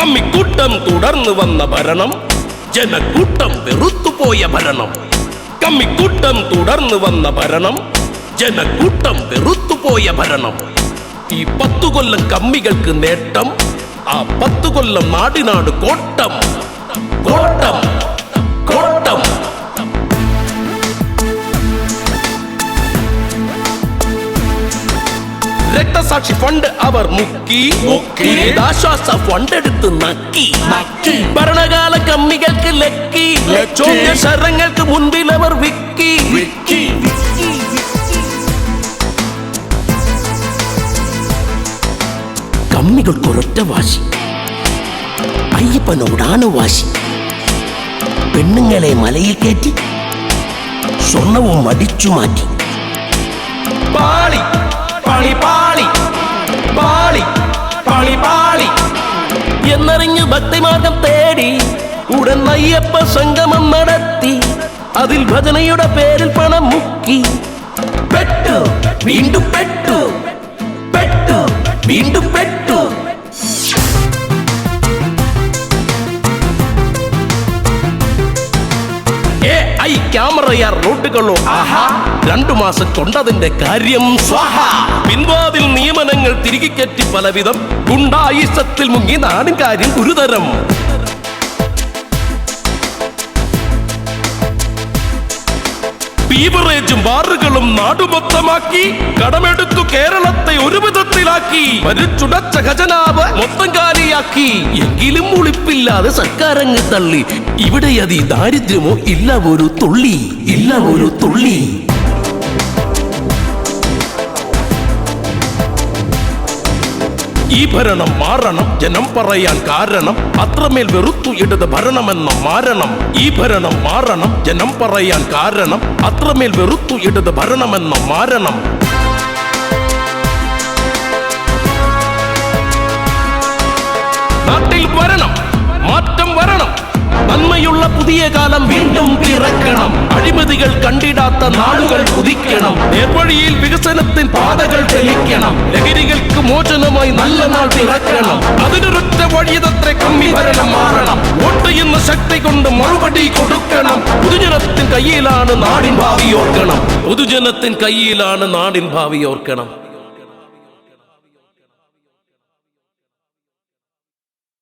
കമ്മിക്കൂട്ടം തുടർന്നു വന്ന ഭരണം, ജനക്കൂട്ടം വെറുത്തുപോയ ഭരണം. കമ്മിക്കൂട്ടം തുടർന്നു വന്ന ഭരണം, ജനക്കൂട്ടം വെറുത്തുപോയ ഭരണം. ഈ 10 കൊല്ലം കമ്മികൾക്ക് നേട്ടം, ആ 10 കൊല്ലം നാടിനാട് കോട്ടം, കോട്ടം, കോട്ടം. രക്തസാക്ഷി ഫണ്ട് അവർ മുക്കി, ദുരിതാശ്വാസ ഫണ്ട് എടുത്ത് നക്കി. ഭരണകാല കമ്മികൾക്ക് ലക്കി, ചോദ്യശരങ്ങൾക്ക് മുൻപിൽ അവർ വിക്കി. കമ്മികൾക്കൊരൊറ്റ വാശി, അയ്യപ്പനോടാണ് വാശി. പെണ്ണുങ്ങളെ മലയിൽ കയറ്റി സ്വർണവും അടിച്ചു മാറ്റി. പാളി പാളി പാളി പാളി പാളി പാളി എന്നറിഞ്ഞു ഭക്തിമാർഗം തേടി ഉടൻ അയ്യപ്പ സംഗമം നടത്തി. അതിൽ ഭജനയുടെ പേരിൽ പണം മുക്കി. പെട്ടു വീണ്ടും പെട്ടു, പെട്ടു വീണ്ടും പെട്ടു. AI ക്യാമറയാർ റോഡുകളോ ആഹാ, 2 മാസം കൊണ്ടതിന്റെ കാര്യം സ്വാഹ. പിൻവാതിൽ നിയമനങ്ങൾ തിരികെ കെറ്റി പലവിധം, ഗുണ്ടായിസത്തിൽ മുങ്ങി നാടിൻ കാര്യം ഗുരുതരം. ബീവറേജും ബാറുകളും നാടുമൊത്തമാക്കി, കടമെടുത്തു കേരളത്തെ ഒരു വിധത്തിലാക്കി. ഭരിച്ചുടച്ച ഖജനാവ് മൊത്തം കാലിയാക്കി. എങ്കിലും ഉളിപ്പില്ലാതെ സർക്കാരങ്ങ് തള്ളി. ഇവിടെ അതി ദാരിദ്ര്യമോ ഇല്ല ഒരു തുള്ളി, ഇല്ല ഒരു തുള്ളി. ഈ ഭരണം മാറണം, ജനം പറയാൻ കാരണം അത്രമേൽ വെറുത്തു ഇടത് ഭരണമെന്ന മാരണം. ഈ ഭരണം മാറണം, ജനം പറയാൻ കാരണം അത്രമേൽ വെറുത്തു ഇടത് ഭരണമെന്ന മാരണം. നാട്ടിൽ വരണം, മാറ്റം വരണം, നന്മയുള്ള പുതിയ കാലം വീണ്ടും പിറക്കണം. അഴിമതികൾ കണ്ടിടാത്ത നാടുകൾ കുതിക്കണം. നേർവഴിയിൽ വികസനത്തിൻ പാതകൾ തെളിക്കണം. ലഹരികൾക്ക് മോചനമായി നല്ല നാൾ പിറക്കണം. അതിനൊരൊറ്റ വഴിയതത്ര കമ്മി ഭരണം മാറണം. വോട്ട് എന്ന ശക്തി കൊണ്ട് മറുപടി കൊടുക്കണം. പൊതുജനത്തിൻ കയ്യിലാണ് നാടിൻ ഭാവി ഓർക്കണം. പൊതുജനത്തിൻ കയ്യിലാണ് നാടിൻ ഭാവി ഓർക്കണം.